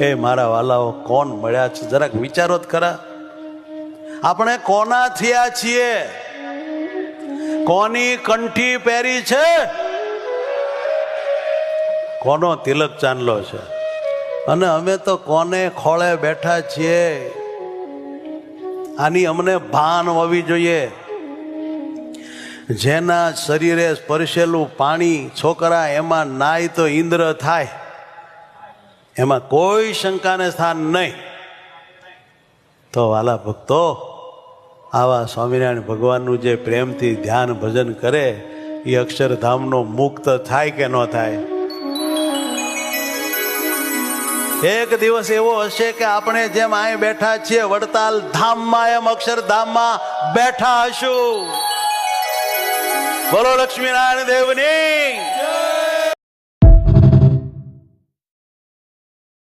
હે મારા વાલાઓ, કોણ મળ્યા છે? જરાક વિચારો જ ખરા. આપણે કોના થયા છીએ? કોની કંઠી પહેરી છે? કોનો તિલક ચાંદલો છે? અને અમે તો કોને ખોળે બેઠા છીએ? આની અમને ભાન હોવી જોઈએ. જેના શરીરે સ્પર્શેલું પાણી છોકરા એમાં નાય તો ઇન્દ્ર થાય, એમાં કોઈ શંકાને સ્થાન નહીં. તો વાલા ભક્તો, આવા સ્વામિનારાયણ ભગવાનનું જે પ્રેમથી ધ્યાન ભજન કરે એ અક્ષરધામનો મુક્ત થાય કે ન થાય? એક દિવસ એવો હશે કે આપણે જેમ અહીં બેઠા છીએ વડતાલ ધામમાં, એમ અક્ષરધામમાં બેઠા હશું. બોલો લક્ષ્મીનારાયણ દેવની.